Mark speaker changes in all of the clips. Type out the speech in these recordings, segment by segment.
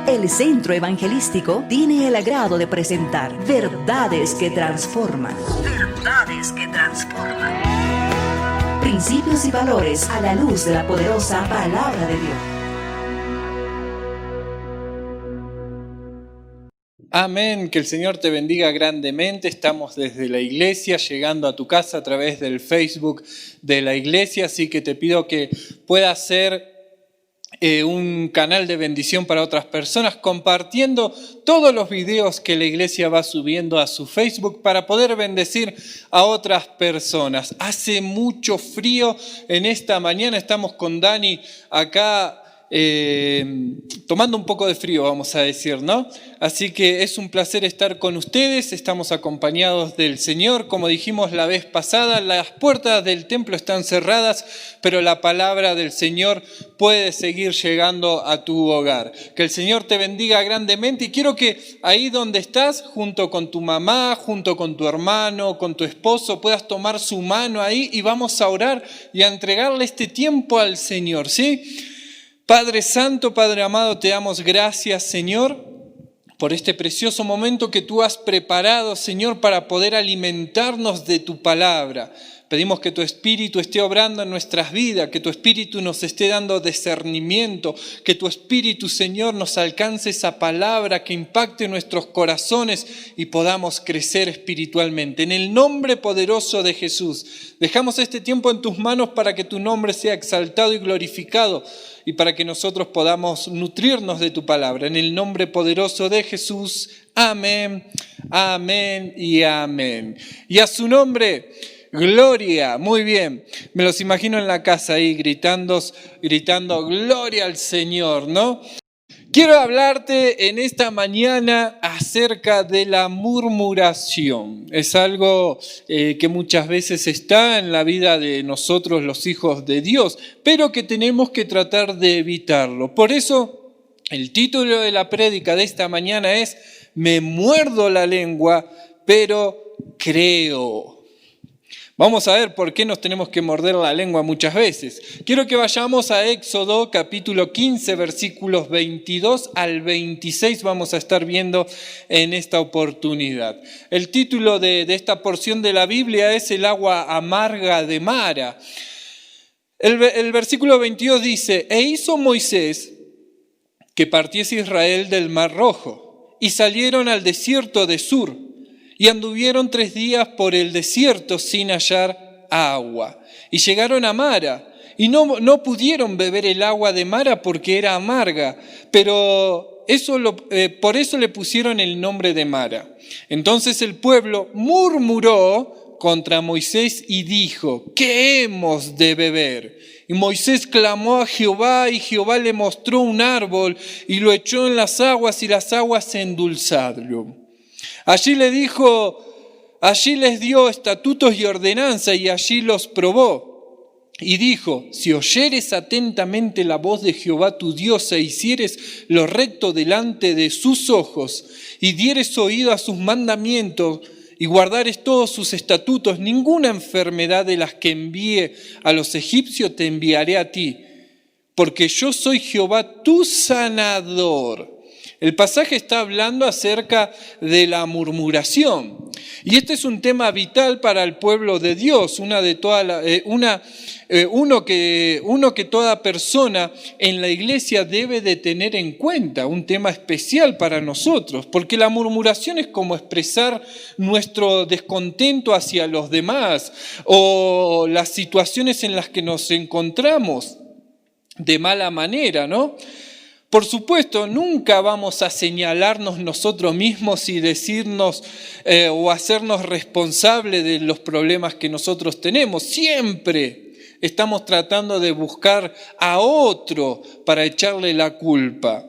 Speaker 1: El Centro Evangelístico tiene el agrado de presentar Verdades que Transforman. Verdades que Transforman. Principios y valores a la luz de la poderosa Palabra de Dios.
Speaker 2: Amén, que el Señor te bendiga grandemente. Estamos desde la iglesia llegando a tu casa a través del Facebook de la iglesia, así que te pido que puedas ser un canal de bendición para otras personas, compartiendo todos los videos que la iglesia va subiendo a su Facebook para poder bendecir a otras personas. Hace mucho frío en esta mañana, estamos con Dani acá tomando un poco de frío, vamos a decir, ¿no? Así que es un placer estar con ustedes, estamos acompañados del Señor, como dijimos la vez pasada, las puertas del templo están cerradas, pero la palabra del Señor puede seguir llegando a tu hogar. Que el Señor te bendiga grandemente y quiero que ahí donde estás, junto con tu mamá, junto con tu hermano, con tu esposo, puedas tomar su mano ahí y vamos a orar y a entregarle este tiempo al Señor, ¿sí? Padre Santo, Padre amado, te damos gracias, Señor, por este precioso momento que tú has preparado, Señor, para poder alimentarnos de tu palabra. Pedimos que tu Espíritu esté obrando en nuestras vidas, que tu Espíritu nos esté dando discernimiento, que tu Espíritu, Señor, nos alcance esa palabra que impacte nuestros corazones y podamos crecer espiritualmente. En el nombre poderoso de Jesús, dejamos este tiempo en tus manos para que tu nombre sea exaltado y glorificado y para que nosotros podamos nutrirnos de tu palabra. En el nombre poderoso de Jesús, amén, amén y amén. Y a su nombre, gloria. Muy bien, me los imagino en la casa ahí gritando gloria al Señor, ¿no? Quiero hablarte en esta mañana acerca de la murmuración. Es algo que muchas veces está en la vida de nosotros los hijos de Dios, pero que tenemos que tratar de evitarlo. Por eso el título de la prédica de esta mañana es Me muerdo la lengua, pero creo. Vamos a ver por qué nos tenemos que morder la lengua muchas veces. Quiero que vayamos a Éxodo capítulo 15, versículos 22 al 26. Vamos a estar viendo en esta oportunidad. El título de esta porción de la Biblia es El agua amarga de Mara. El versículo 22 dice, E hizo Moisés que partiese Israel del Mar Rojo, y salieron al desierto de Sur, y anduvieron 3 días por el desierto sin hallar agua. Y llegaron a Mara, y no pudieron beber el agua de Mara porque era amarga, pero por eso le pusieron el nombre de Mara. Entonces el pueblo murmuró contra Moisés y dijo, ¿qué hemos de beber? Y Moisés clamó a Jehová, y Jehová le mostró un árbol, y lo echó en las aguas, y las aguas se endulzaron. Allí les dio estatutos y ordenanzas, y allí los probó. Y dijo, si oyeres atentamente la voz de Jehová tu Dios, e hicieres lo recto delante de sus ojos, y dieres oído a sus mandamientos, y guardares todos sus estatutos, ninguna enfermedad de las que envíe a los egipcios te enviaré a ti, porque yo soy Jehová tu sanador. El pasaje está hablando acerca de la murmuración. Y este es un tema vital para el pueblo de Dios, uno que toda persona en la iglesia debe de tener en cuenta, un tema especial para nosotros, porque la murmuración es como expresar nuestro descontento hacia los demás o las situaciones en las que nos encontramos de mala manera, ¿no? Por supuesto, nunca vamos a señalarnos nosotros mismos y decirnos o hacernos responsables de los problemas que nosotros tenemos. Siempre estamos tratando de buscar a otro para echarle la culpa.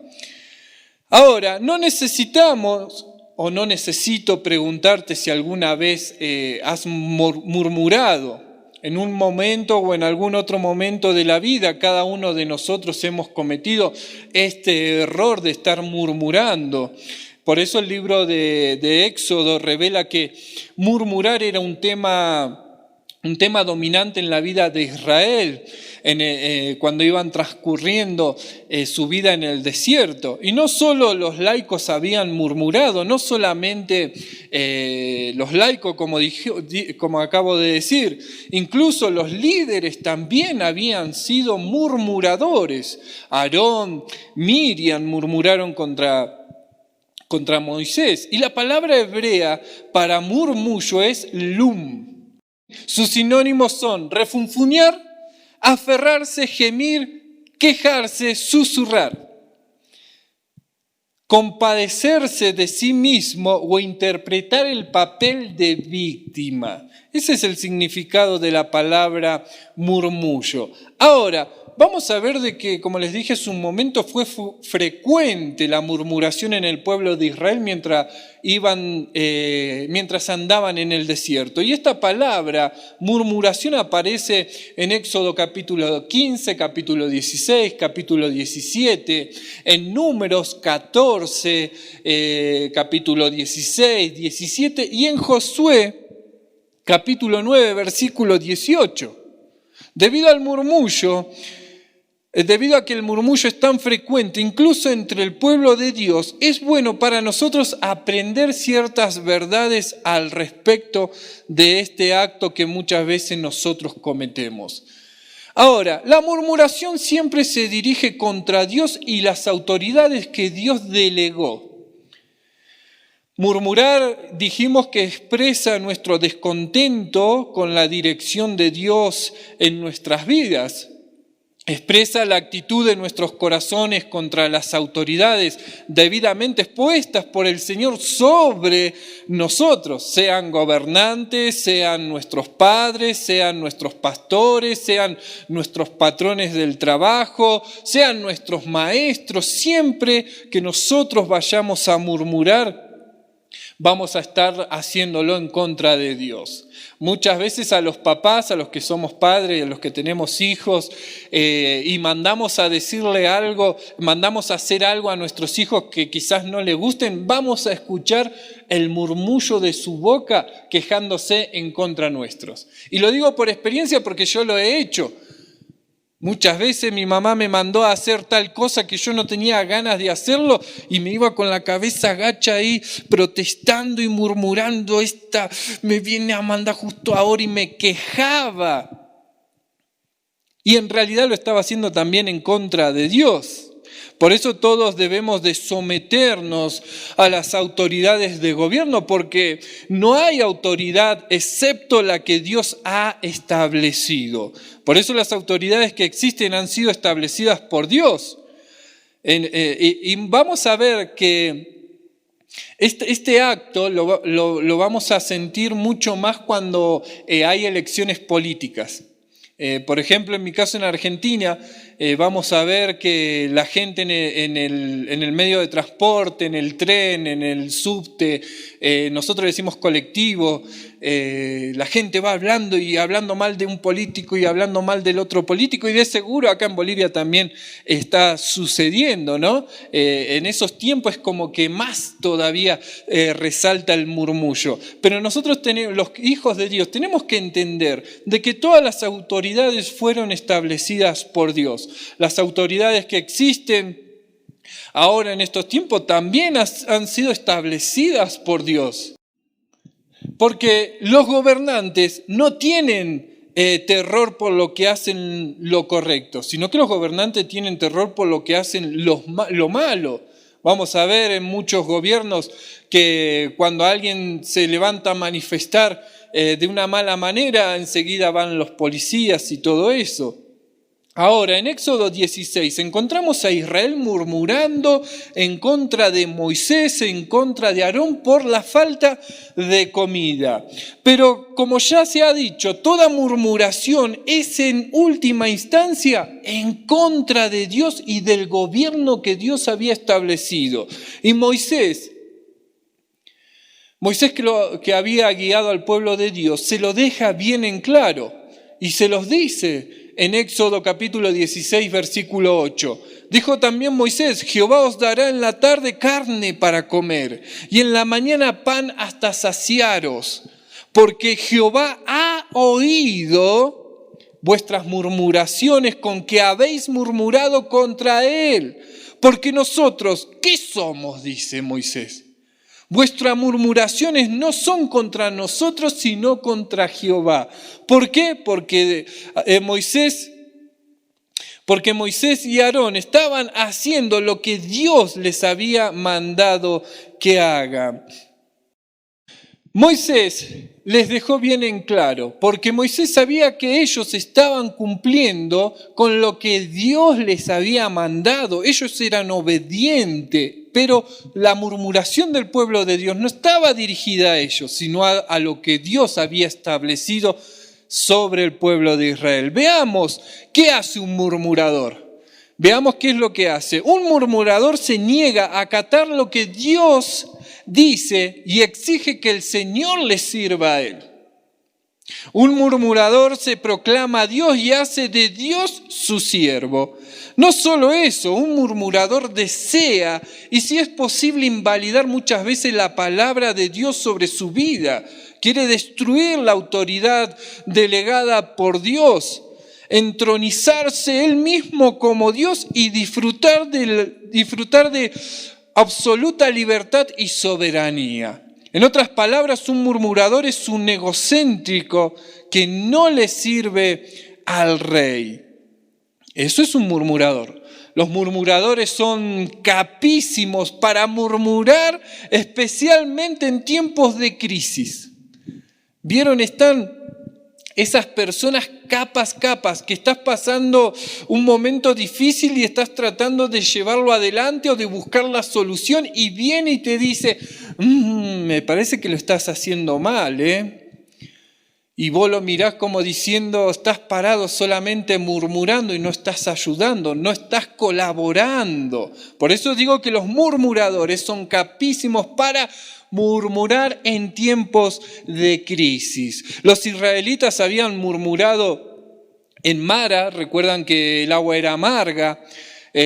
Speaker 2: Ahora, no necesitamos o no necesito preguntarte si alguna vez has murmurado. En un momento o en algún otro momento de la vida, cada uno de nosotros hemos cometido este error de estar murmurando. Por eso el libro de Éxodo revela que murmurar era un tema un tema dominante en la vida de Israel cuando iban transcurriendo su vida en el desierto. Y no solo los laicos habían murmurado, no solamente los laicos, como acabo de decir, incluso los líderes también habían sido murmuradores. Aarón, Miriam murmuraron contra Moisés. Y la palabra hebrea para murmullo es lum. Sus sinónimos son refunfuñar, aferrarse, gemir, quejarse, susurrar, compadecerse de sí mismo o interpretar el papel de víctima. Ese es el significado de la palabra murmullo. Ahora, vamos a ver de que, como les dije hace un momento, fue frecuente la murmuración en el pueblo de Israel mientras andaban en el desierto. Y esta palabra, murmuración, aparece en Éxodo capítulo 15, capítulo 16, capítulo 17, en Números 14, capítulo 16, 17 y en Josué capítulo 9, versículo 18. Debido a que el murmullo es tan frecuente, incluso entre el pueblo de Dios, es bueno para nosotros aprender ciertas verdades al respecto de este acto que muchas veces nosotros cometemos. Ahora, la murmuración siempre se dirige contra Dios y las autoridades que Dios delegó. Murmurar, dijimos que expresa nuestro descontento con la dirección de Dios en nuestras vidas. Expresa la actitud de nuestros corazones contra las autoridades debidamente expuestas por el Señor sobre nosotros, sean gobernantes, sean nuestros padres, sean nuestros pastores, sean nuestros patrones del trabajo, sean nuestros maestros. Siempre que nosotros vayamos a murmurar, vamos a estar haciéndolo en contra de Dios. Muchas veces a los papás, a los que somos padres, a los que tenemos hijos, y mandamos a decirle algo, mandamos a hacer algo a nuestros hijos que quizás no les gusten, vamos a escuchar el murmullo de su boca quejándose en contra nuestros. Y lo digo por experiencia porque yo lo he hecho. Muchas veces mi mamá me mandó a hacer tal cosa que yo no tenía ganas de hacerlo y me iba con la cabeza gacha ahí protestando y murmurando, esta me viene a mandar justo ahora, y me quejaba. Y en realidad lo estaba haciendo también en contra de Dios. Por eso todos debemos de someternos a las autoridades de gobierno, porque no hay autoridad excepto la que Dios ha establecido. Por eso las autoridades que existen han sido establecidas por Dios. Y vamos a ver que este acto lo vamos a sentir mucho más cuando hay elecciones políticas. Por ejemplo, en mi caso en Argentina, vamos a ver que la gente en el medio de transporte, en el tren, en el subte, nosotros decimos colectivo, la gente va hablando mal de un político y hablando mal del otro político, y de seguro acá en Bolivia también está sucediendo, ¿no? En esos tiempos es como que más todavía resalta el murmullo. Pero nosotros los hijos de Dios tenemos que entender de que todas las autoridades fueron establecidas por Dios. Las autoridades que existen ahora en estos tiempos también han sido establecidas por Dios. Porque los gobernantes no tienen terror por lo que hacen lo correcto, sino que los gobernantes tienen terror por lo que hacen lo malo. Vamos a ver en muchos gobiernos que cuando alguien se levanta a manifestar de una mala manera, enseguida van los policías y todo eso. Ahora, en Éxodo 16 encontramos a Israel murmurando en contra de Moisés, en contra de Aarón por la falta de comida. Pero como ya se ha dicho, toda murmuración es en última instancia en contra de Dios y del gobierno que Dios había establecido. Y Moisés que había guiado al pueblo de Dios, se lo deja bien en claro y se los dice en Éxodo capítulo 16, versículo 8. Dijo también Moisés: Jehová os dará en la tarde carne para comer y en la mañana pan hasta saciaros, porque Jehová ha oído vuestras murmuraciones con que habéis murmurado contra él. Porque nosotros, ¿qué somos?, dice Moisés. Vuestras murmuraciones no son contra nosotros, sino contra Jehová. ¿Por qué? Porque Moisés y Aarón estaban haciendo lo que Dios les había mandado que hagan. Moisés les dejó bien en claro, porque Moisés sabía que ellos estaban cumpliendo con lo que Dios les había mandado. Ellos eran obedientes, pero la murmuración del pueblo de Dios no estaba dirigida a ellos, sino a lo que Dios había establecido sobre el pueblo de Israel. Veamos qué hace un murmurador. Veamos qué es lo que hace. Un murmurador se niega a acatar lo que Dios dice y exige que el Señor le sirva a él. Un murmurador se proclama a Dios y hace de Dios su siervo. No solo eso, un murmurador desea y si es posible invalidar muchas veces la palabra de Dios sobre su vida. Quiere destruir la autoridad delegada por Dios, entronizarse él mismo como Dios y disfrutar de absoluta libertad y soberanía. En otras palabras, un murmurador es un egocéntrico que no le sirve al rey. Eso es un murmurador. Los murmuradores son capísimos para murmurar, especialmente en tiempos de crisis. ¿Vieron? Están esas personas capas, que estás pasando un momento difícil y estás tratando de llevarlo adelante o de buscar la solución y viene y te dice, me parece que lo estás haciendo mal, Y vos lo mirás como diciendo, estás parado solamente murmurando y no estás ayudando, no estás colaborando. Por eso digo que los murmuradores son capísimos para murmurar en tiempos de crisis. Los israelitas habían murmurado en Mara, recuerdan que el agua era amarga,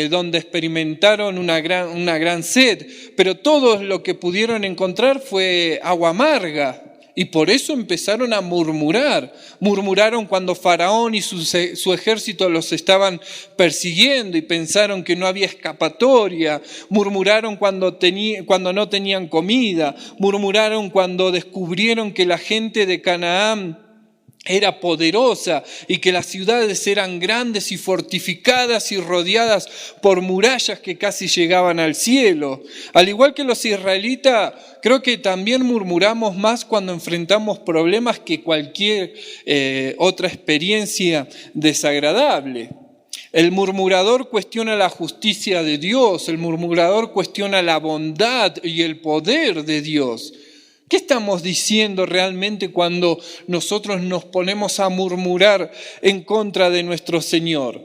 Speaker 2: donde experimentaron una gran sed, pero todo lo que pudieron encontrar fue agua amarga. Y por eso empezaron a murmurar. Murmuraron cuando Faraón y su ejército los estaban persiguiendo y pensaron que no había escapatoria. Murmuraron cuando no tenían comida. Murmuraron cuando descubrieron que la gente de Canaán era poderosa y que las ciudades eran grandes y fortificadas y rodeadas por murallas que casi llegaban al cielo. Al igual que los israelitas, creo que también murmuramos más cuando enfrentamos problemas que cualquier otra experiencia desagradable. El murmurador cuestiona la justicia de Dios, el murmurador cuestiona la bondad y el poder de Dios. ¿Qué estamos diciendo realmente cuando nosotros nos ponemos a murmurar en contra de nuestro Señor?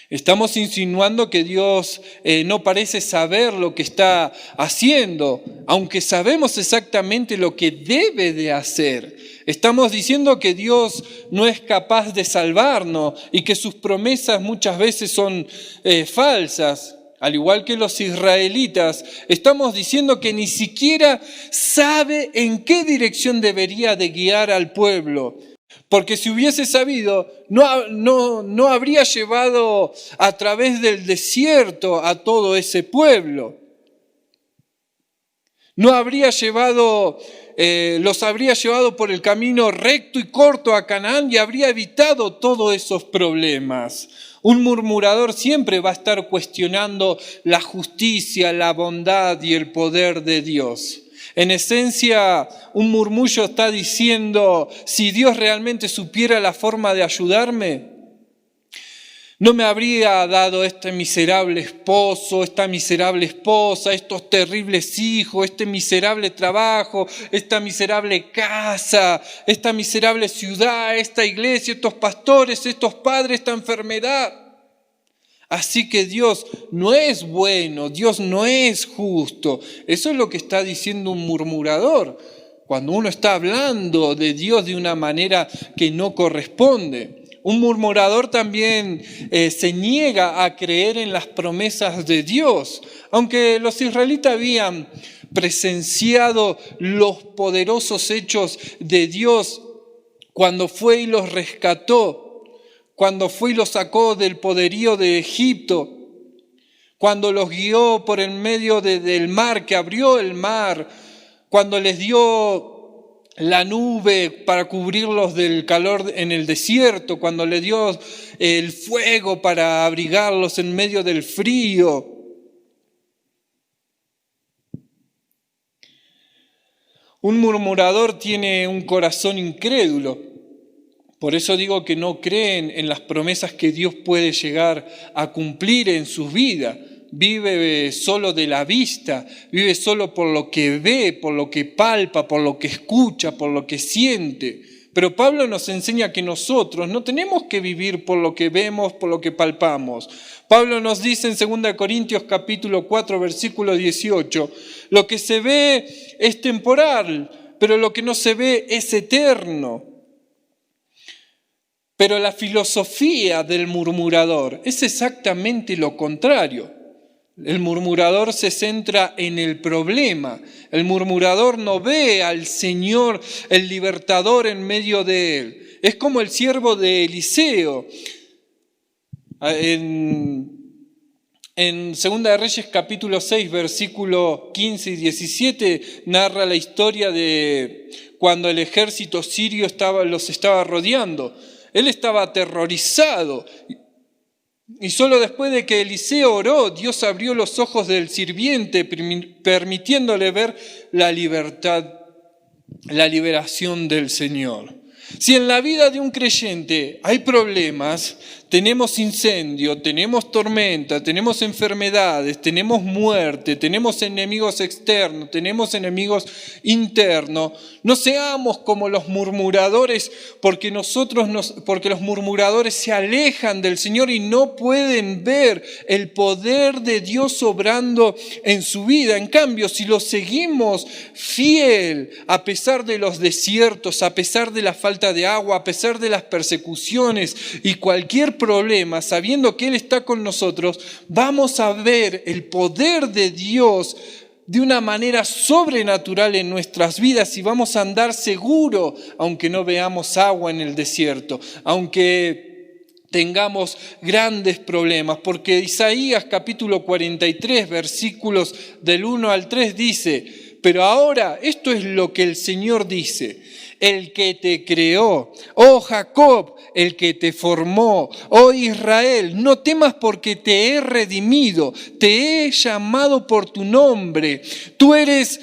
Speaker 2: Estamos insinuando que Dios no parece saber lo que está haciendo, aunque sabemos exactamente lo que debe de hacer. Estamos diciendo que Dios no es capaz de salvarnos y que sus promesas muchas veces son falsas. Al igual que los israelitas, estamos diciendo que ni siquiera sabe en qué dirección debería de guiar al pueblo. Porque si hubiese sabido, no habría llevado a través del desierto a todo ese pueblo. Los habría llevado por el camino recto y corto a Canaán y habría evitado todos esos problemas. Un murmurador siempre va a estar cuestionando la justicia, la bondad y el poder de Dios. En esencia, un murmullo está diciendo, si Dios realmente supiera la forma de ayudarme, no me habría dado este miserable esposo, esta miserable esposa, estos terribles hijos, este miserable trabajo, esta miserable casa, esta miserable ciudad, esta iglesia, estos pastores, estos padres, esta enfermedad. Así que Dios no es bueno, Dios no es justo. Eso es lo que está diciendo un murmurador, cuando uno está hablando de Dios de una manera que no corresponde. Un murmurador también se niega a creer en las promesas de Dios. Aunque los israelitas habían presenciado los poderosos hechos de Dios cuando fue y los rescató, cuando fue y los sacó del poderío de Egipto, cuando los guió por en medio del mar, que abrió el mar, cuando les dio la nube para cubrirlos del calor en el desierto, cuando les dio el fuego para abrigarlos en medio del frío. Un murmurador tiene un corazón incrédulo. Por eso digo que no creen en las promesas que Dios puede llegar a cumplir en sus vidas. Vive solo de la vista, vive solo por lo que ve, por lo que palpa, por lo que escucha, por lo que siente. Pero Pablo nos enseña que nosotros no tenemos que vivir por lo que vemos, por lo que palpamos. Pablo nos dice en 2 Corintios capítulo 4, versículo 18, lo que se ve es temporal, pero lo que no se ve es eterno. Pero la filosofía del murmurador es exactamente lo contrario. El murmurador se centra en el problema. El murmurador no ve al Señor, el libertador, en medio de él. Es como el siervo de Eliseo. En 2 de Reyes capítulo 6, versículo 15 y 17, narra la historia de cuando el ejército sirio los estaba rodeando. Él estaba aterrorizado. Y solo después de que Eliseo oró, Dios abrió los ojos del sirviente, permitiéndole ver la libertad, la liberación del Señor. Si en la vida de un creyente hay problemas, tenemos incendio, tenemos tormenta, tenemos enfermedades, tenemos muerte, tenemos enemigos externos, tenemos enemigos internos, no seamos como los murmuradores, porque los murmuradores se alejan del Señor y no pueden ver el poder de Dios obrando en su vida. En cambio, si lo seguimos fiel, a pesar de los desiertos, a pesar de la falta de agua, a pesar de las persecuciones y cualquier problema, sabiendo que Él está con nosotros, vamos a ver el poder de Dios de una manera sobrenatural en nuestras vidas y vamos a andar seguro, aunque no veamos agua en el desierto, aunque tengamos grandes problemas, porque Isaías capítulo 43, versículos del 1 al 3 dice, pero ahora esto es lo que el Señor dice, el que te creó, oh Jacob, el que te formó, oh Israel, no temas porque te he redimido, te he llamado por tu nombre. Tú eres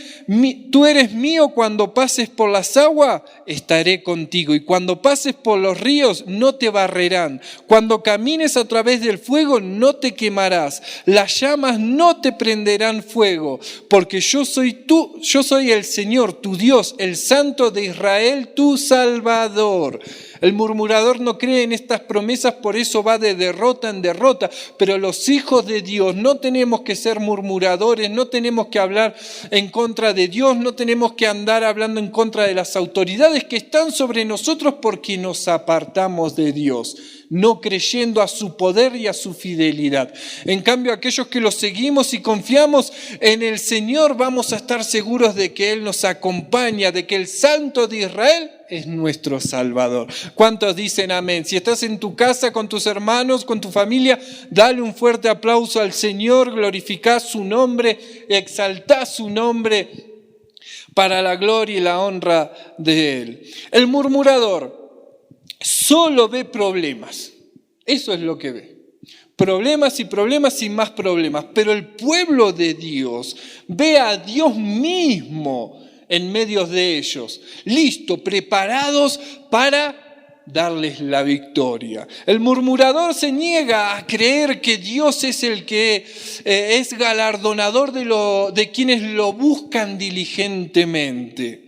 Speaker 2: mío. Cuando pases por las aguas, estaré contigo, y cuando pases por los ríos, no te barrerán. Cuando camines a través del fuego, no te quemarás. Las llamas no te prenderán fuego, porque yo soy el Señor, tu Dios, el Santo de Israel, tu Salvador. El murmurador no cree en estas promesas, por eso va de derrota en derrota. Pero los hijos de Dios no tenemos que ser murmuradores, no tenemos que hablar en contra de Dios, no tenemos que andar hablando en contra de las autoridades que están sobre nosotros porque nos apartamos de Dios, no creyendo a su poder y a su fidelidad. En cambio, aquellos que lo seguimos y confiamos en el Señor, vamos a estar seguros de que Él nos acompaña, de que el Santo de Israel es nuestro Salvador. ¿Cuántos dicen amén? Si estás en tu casa con tus hermanos, con tu familia, dale un fuerte aplauso al Señor, glorificá su nombre, exaltá su nombre para la gloria y la honra de Él. El murmurador solo ve problemas. Eso es lo que ve. Problemas y problemas y más problemas. Pero el pueblo de Dios ve a Dios mismo en medio de ellos, listos, preparados para darles la victoria. El murmurador se niega a creer que Dios es el que es galardonador de quienes lo buscan diligentemente.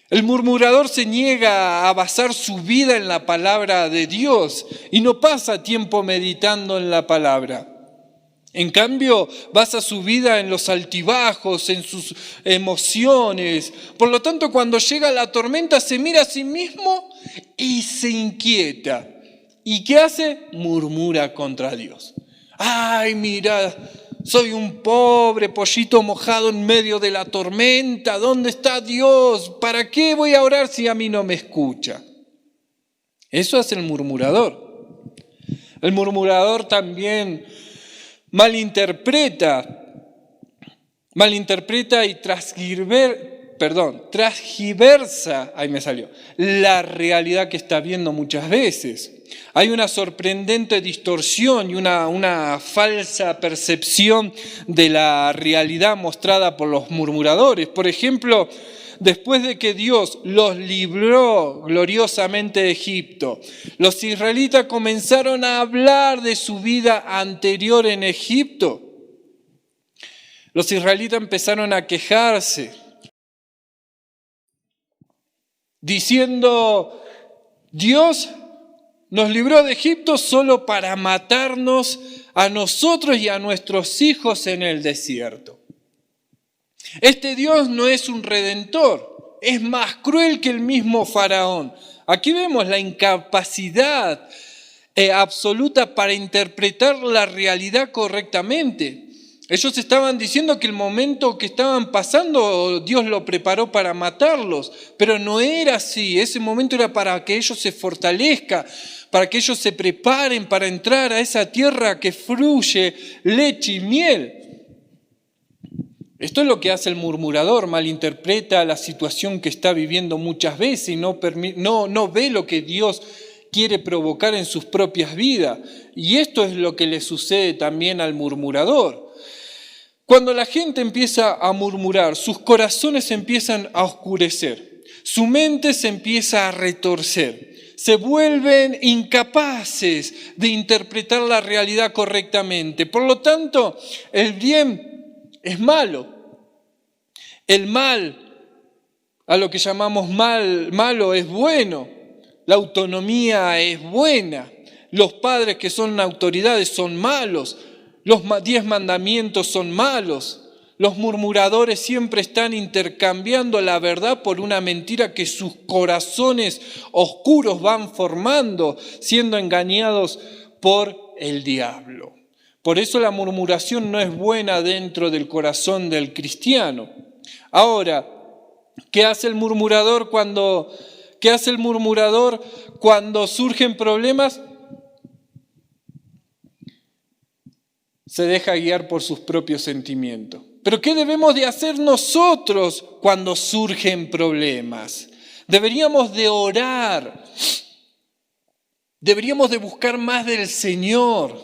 Speaker 2: El murmurador se niega a basar su vida en la palabra de Dios y no pasa tiempo meditando en la palabra. En cambio, basa su vida en los altibajos, en sus emociones. Por lo tanto, cuando llega la tormenta, se mira a sí mismo y se inquieta. ¿Y qué hace? Murmura contra Dios. ¡Ay, mira! Soy un pobre pollito mojado en medio de la tormenta. ¿Dónde está Dios? ¿Para qué voy a orar si a mí no me escucha? Eso hace el murmurador. El murmurador también malinterpreta y transgiversa, la realidad que está viendo muchas veces. Hay una sorprendente distorsión y una falsa percepción de la realidad mostrada por los murmuradores. Por ejemplo, después de que Dios los libró gloriosamente de Egipto, los israelitas comenzaron a hablar de su vida anterior en Egipto. Los israelitas empezaron a quejarse, diciendo: Dios nos libró de Egipto solo para matarnos a nosotros y a nuestros hijos en el desierto. Este Dios no es un redentor, es más cruel que el mismo Faraón. Aquí vemos la incapacidad absoluta para interpretar la realidad correctamente. Ellos estaban diciendo que el momento que estaban pasando Dios lo preparó para matarlos, pero no era así. Ese momento era para que ellos se fortalezcan, para que ellos se preparen para entrar a esa tierra que fluye leche y miel. Esto es lo que hace el murmurador: malinterpreta la situación que está viviendo muchas veces y no ve lo que Dios quiere provocar en sus propias vidas. Y esto es lo que le sucede también al murmurador. Cuando la gente empieza a murmurar, sus corazones empiezan a oscurecer, su mente se empieza a retorcer, se vuelven incapaces de interpretar la realidad correctamente. Por lo tanto, el bien es malo, el mal, a lo que llamamos malo, es bueno, la autonomía es buena, los padres que son autoridades son malos, los 10 mandamientos son malos. Los murmuradores siempre están intercambiando la verdad por una mentira que sus corazones oscuros van formando, siendo engañados por el diablo. Por eso la murmuración no es buena dentro del corazón del cristiano. Ahora, ¿qué hace el murmurador cuando surgen problemas? Se deja guiar por sus propios sentimientos. Pero ¿qué debemos de hacer nosotros cuando surgen problemas? Deberíamos de orar, deberíamos de buscar más del Señor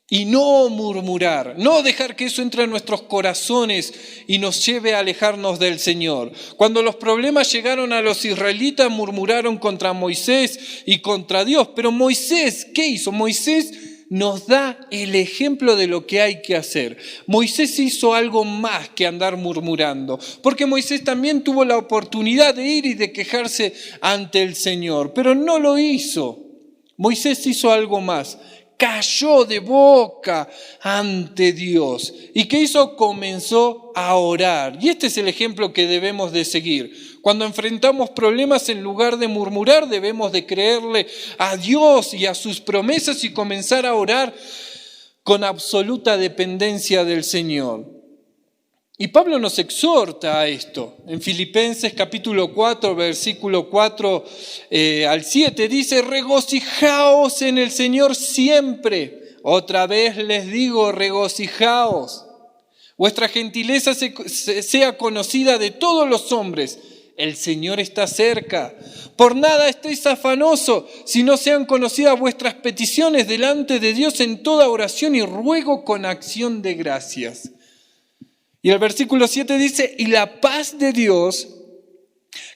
Speaker 2: y no murmurar, no dejar que eso entre en nuestros corazones y nos lleve a alejarnos del Señor. Cuando los problemas llegaron a los israelitas, murmuraron contra Moisés y contra Dios. Pero Moisés, ¿qué hizo? Moisés nos da el ejemplo de lo que hay que hacer. Moisés hizo algo más que andar murmurando, porque Moisés también tuvo la oportunidad de ir y de quejarse ante el Señor, pero no lo hizo. Moisés hizo algo más. Cayó de boca ante Dios. ¿Y qué hizo? Comenzó a orar. Y este es el ejemplo que debemos de seguir. Cuando enfrentamos problemas, en lugar de murmurar, debemos de creerle a Dios y a sus promesas y comenzar a orar con absoluta dependencia del Señor. Y Pablo nos exhorta a esto. En Filipenses capítulo 4, versículo 4 al 7 dice: regocijaos en el Señor siempre. Otra vez les digo, regocijaos. Vuestra gentileza sea conocida de todos los hombres. El Señor está cerca. Por nada estéis afanosos, sino sean conocidas vuestras peticiones delante de Dios en toda oración y ruego con acción de gracias. Y el versículo 7 dice: y la paz de Dios,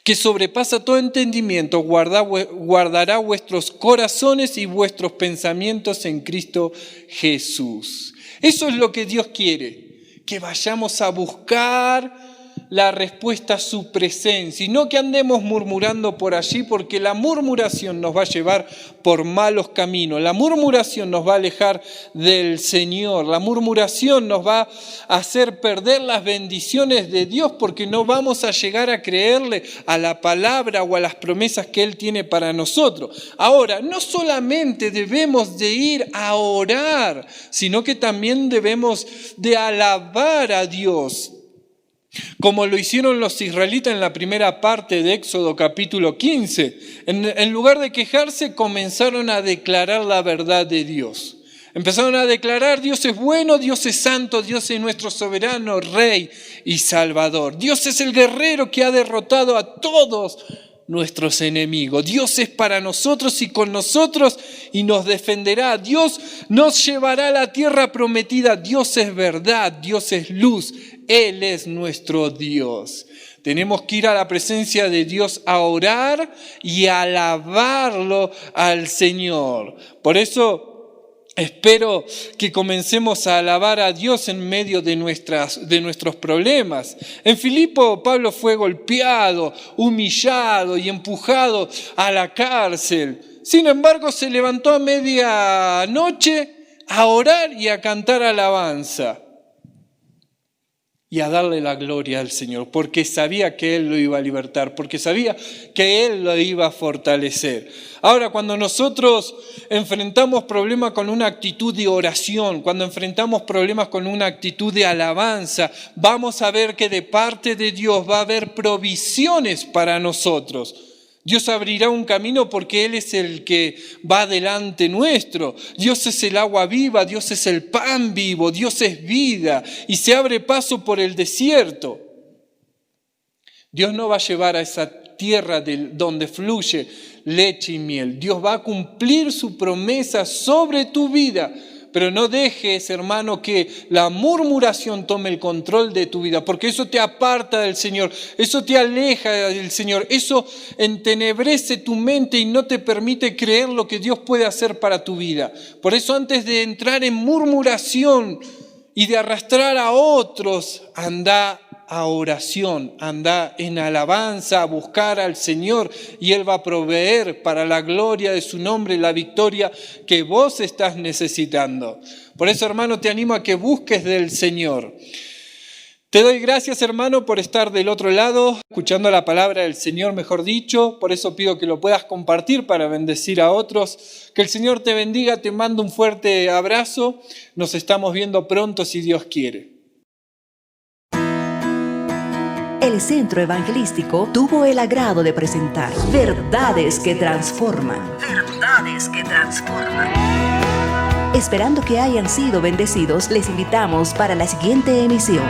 Speaker 2: que sobrepasa todo entendimiento, guardará vuestros corazones y vuestros pensamientos en Cristo Jesús. Eso es lo que Dios quiere, que vayamos a buscar la respuesta a su presencia y no que andemos murmurando por allí, porque la murmuración nos va a llevar por malos caminos, la murmuración nos va a alejar del Señor, la murmuración nos va a hacer perder las bendiciones de Dios, porque no vamos a llegar a creerle a la palabra o a las promesas que Él tiene para nosotros. Ahora, no solamente debemos de ir a orar, sino que también debemos de alabar a Dios. como lo hicieron los israelitas en la primera parte de Éxodo capítulo 15. En lugar de quejarse, comenzaron a declarar la verdad de Dios. Empezaron a declarar: Dios es bueno, Dios es santo, Dios es nuestro soberano, Rey y Salvador. Dios es el guerrero que ha derrotado a todos nuestros enemigos. Dios es para nosotros y con nosotros y nos defenderá. Dios nos llevará a la tierra prometida. Dios es verdad, Dios es luz. Él es nuestro Dios. Tenemos que ir a la presencia de Dios a orar y a alabarlo al Señor. Por eso espero que comencemos a alabar a Dios en medio de nuestros problemas. En Filipo, Pablo fue golpeado, humillado y empujado a la cárcel. Sin embargo, se levantó a medianoche a orar y a cantar alabanza y a darle la gloria al Señor, porque sabía que Él lo iba a libertar, porque sabía que Él lo iba a fortalecer. Ahora, cuando nosotros enfrentamos problemas con una actitud de oración, cuando enfrentamos problemas con una actitud de alabanza, vamos a ver que de parte de Dios va a haber provisiones para nosotros. Dios abrirá un camino porque Él es el que va delante nuestro. Dios es el agua viva, Dios es el pan vivo, Dios es vida y se abre paso por el desierto. Dios no va a llevar a esa tierra donde fluye leche y miel. Dios va a cumplir su promesa sobre tu vida. Pero no dejes, hermano, que la murmuración tome el control de tu vida, porque eso te aparta del Señor, eso te aleja del Señor, eso entenebrece tu mente y no te permite creer lo que Dios puede hacer para tu vida. Por eso, antes de entrar en murmuración y de arrastrar a otros, anda a oración, anda en alabanza, a buscar al Señor, y Él va a proveer para la gloria de su nombre la victoria que vos estás necesitando. Por eso, hermano, te animo a que busques del Señor. Te doy gracias, hermano, por estar del otro lado, escuchando la palabra del Señor, mejor dicho. Por eso pido que lo puedas compartir para bendecir a otros. Que el Señor te bendiga, te mando un fuerte abrazo. Nos estamos viendo pronto si Dios quiere.
Speaker 1: El Centro Evangelístico tuvo el agrado de presentar Verdades que Transforman. Verdades que Transforman. Esperando que hayan sido bendecidos, les invitamos para la siguiente emisión.